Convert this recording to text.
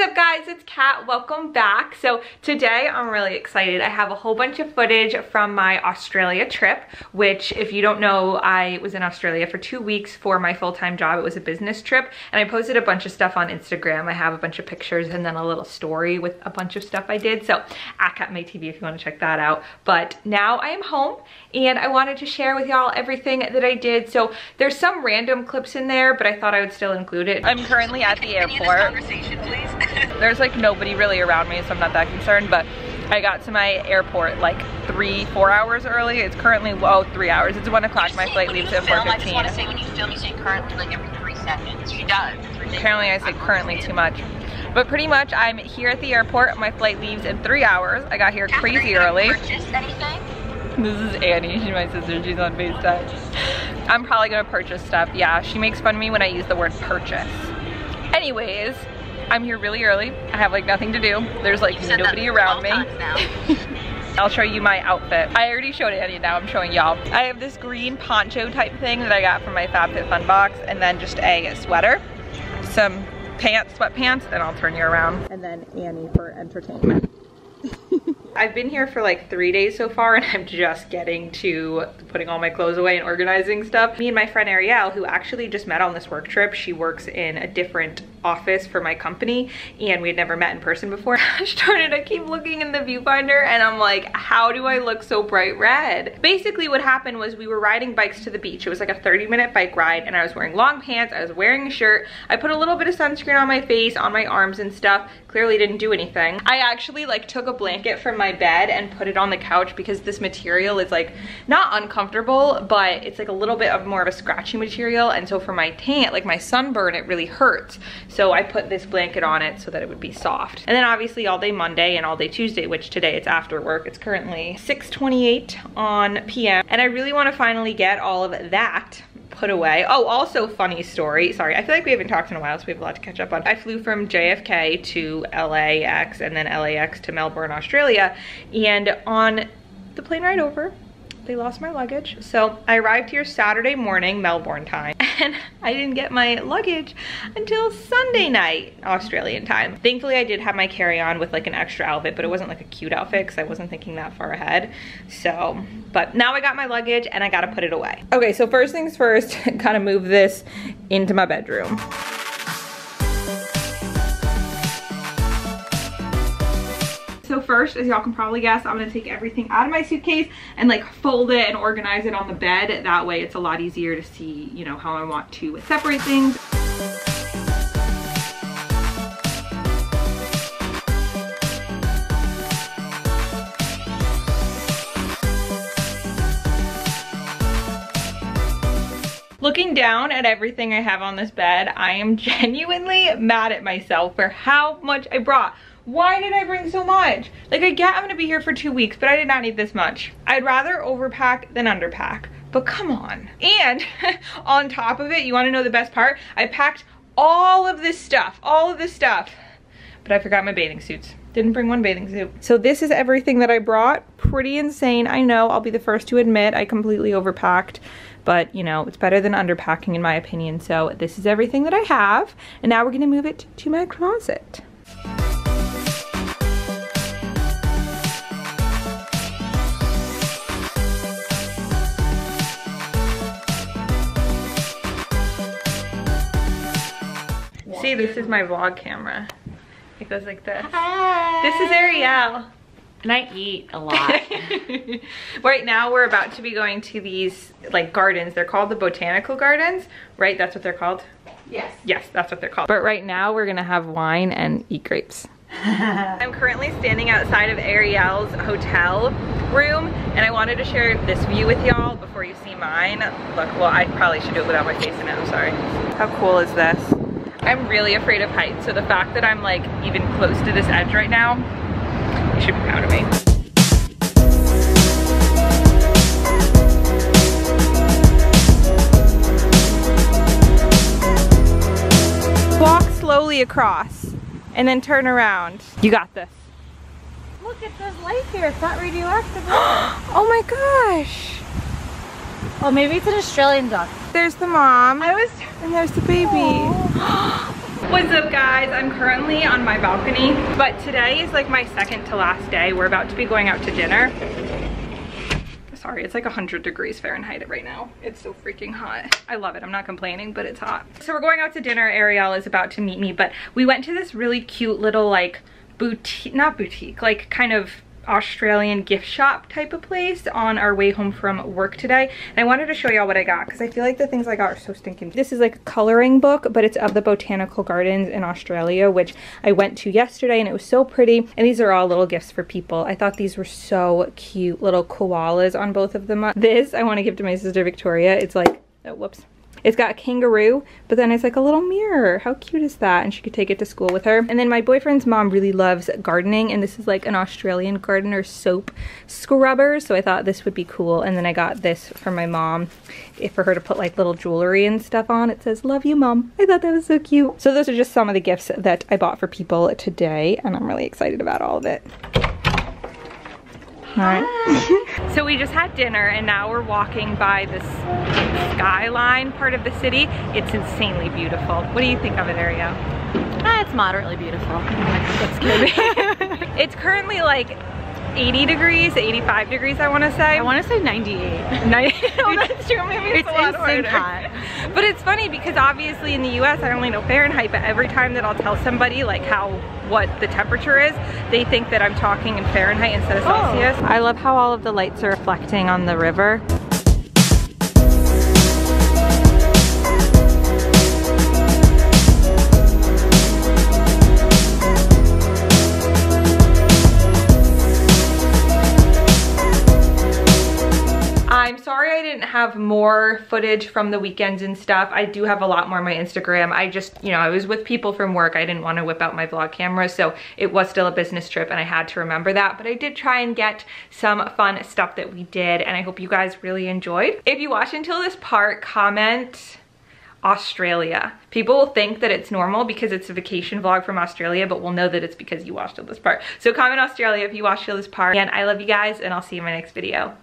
up guys, it's Kat. Welcome back. So today I'm really excited. I have a whole bunch of footage from my Australia trip, which if you don't know, I was in Australia for 2 weeks for my full-time job. It was a business trip and I posted a bunch of stuff on Instagram. I have a bunch of pictures and then a little story with a bunch of stuff I did. So at KatMayTV if you want to check that out. But now I am home and I wanted to share with y'all everything that I did. So there's some random clips in there, but I thought I would still include it. I'm currently at the airport. There's like nobody really around me, so I'm not that concerned, but I got to my airport like 3-4 hours early. It's currently, 3 hours. It's 1 o'clock. My flight leaves at 4:15. I just want to say when you film, you say currently like every 3 seconds. She does. Apparently I say currently too much. But pretty much I'm here at the airport. My flight leaves in 3 hours. I got here crazy early. Purchase anything? This is Annie, she's my sister, she's on FaceTime. I'm probably gonna purchase stuff. Yeah, she makes fun of me when I use the word purchase. Anyways, I'm here really early. I have like nothing to do. There's like nobody around me. I'll show you my outfit. I already showed Annie, now I'm showing y'all. I have this green poncho type thing that I got from my FabFitFun box, and then just a sweater, some pants, sweatpants, and I'll turn you around. And then Annie for entertainment. I've been here for like 3 days so far and I'm just getting to putting all my clothes away and organizing stuff. Me and my friend Ariel, who actually just met on this work trip, she works in a different office for my company and we had never met in person before. Gosh darn it, I keep looking in the viewfinder and I'm like, how do I look so bright red? Basically what happened was we were riding bikes to the beach. It was like a 30-minute bike ride and I was wearing long pants, I was wearing a shirt. I put a little bit of sunscreen on my face, on my arms and stuff. Clearly didn't do anything. I actually like took a blanket from my bed and put it on the couch because this material is like not uncomfortable, but it's like a little bit of more of a scratchy material, and so for my tan, like my sunburn, it really hurts. So I put this blanket on it so that it would be soft. And then obviously all day Monday and all day Tuesday, which today it's after work. It's currently 6:28 on PM and I really want to finally get all of that put away. Oh, also funny story. Sorry, I feel like we haven't talked in a while, so we have a lot to catch up on. I flew from JFK to LAX and then LAX to Melbourne, Australia. And on the plane ride over, they lost my luggage. So I arrived here Saturday morning, Melbourne time, and I didn't get my luggage until Sunday night, Australian time. Thankfully, I did have my carry-on with like an extra outfit, but it wasn't like a cute outfit because I wasn't thinking that far ahead. So, but now I got my luggage and I gotta put it away. Okay, so first things first, gotta move this into my bedroom. So first, as y'all can probably guess, I'm gonna take everything out of my suitcase and like fold it and organize it on the bed. That way it's a lot easier to see, you know, how I want to separate things. Looking down at everything I have on this bed, I am genuinely mad at myself for how much I brought. Why did I bring so much? Like, I get I'm gonna be here for 2 weeks, but I did not need this much. I'd rather overpack than underpack, but come on. And on top of it, you wanna know the best part? I packed all of this stuff, but I forgot my bathing suits. Didn't bring one bathing suit. So this is everything that I brought. Pretty insane, I know, I'll be the first to admit I completely overpacked, but you know, it's better than underpacking in my opinion. So this is everything that I have, and now we're gonna move it to my closet. See, this is my vlog camera. It goes like this. Hi. This is Ariel. And I eat a lot. Right now we're about to be going to these like gardens. They're called the botanical gardens, right? That's what they're called? Yes. Yes, that's what they're called. But right now we're gonna have wine and eat grapes. I'm currently standing outside of Ariel's hotel room and I wanted to share this view with y'all before you see mine. Look, well, I probably should do it without my face in it, I'm sorry. How cool is this? I'm really afraid of heights, so the fact that I'm like even close to this edge right now, you should be proud of me. Walk slowly across and then turn around. You got this. Look, it says life here. It's not radioactive. Oh my gosh. Oh, maybe it's an Australian duck. There's the mom. And there's the baby. What's up guys? I'm currently on my balcony, but today is like my second to last day. We're about to be going out to dinner. Sorry, it's like 100 degrees Fahrenheit right now. It's so freaking hot. I love it, I'm not complaining, but it's hot. So we're going out to dinner. Ariel is about to meet me, but we went to this really cute little like boutique, not boutique, like kind of Australian gift shop type of place on our way home from work today. And I wanted to show y'all what I got because I feel like the things I got are so stinking. This is like a coloring book, but it's of the botanical gardens in Australia, which I went to yesterday and it was so pretty. And these are all little gifts for people. I thought these were so cute, little koalas on both of them. This I want to give to my sister Victoria. It's like, oh, whoops. It's got a kangaroo, but then it's like a little mirror. How cute is that? And she could take it to school with her. And then my boyfriend's mom really loves gardening, and this is like an Australian gardener soap scrubber, so I thought this would be cool. And then I got this for my mom, for her to put like little jewelry and stuff on. It says, "Love you, Mom." I thought that was so cute. So those are just some of the gifts that I bought for people today, and I'm really excited about all of it. All right. So we just had dinner and now we're walking by this skyline part of the city. It's insanely beautiful. What do you think of it, Ariel? It's moderately beautiful. That's good. It's currently like 80 degrees, 85 degrees, I want to say. I want to say 98. Oh, that's true. Maybe it's a lot harder. Hot. But it's funny because obviously in the US I only know Fahrenheit, but every time that I'll tell somebody like what the temperature is, they think that I'm talking in Fahrenheit instead of Celsius. I love how all of the lights are reflecting on the river. I'm sorry I didn't have more footage from the weekends and stuff. I do have a lot more on my Instagram. I just, I was with people from work. I didn't want to whip out my vlog camera, so it was still a business trip and I had to remember that. But I did try and get some fun stuff that we did, and I hope you guys really enjoyed. If you watched until this part, comment Australia. People will think that it's normal because it's a vacation vlog from Australia, but we'll know that it's because you watched till this part. So comment Australia if you watched till this part. And I love you guys, and I'll see you in my next video.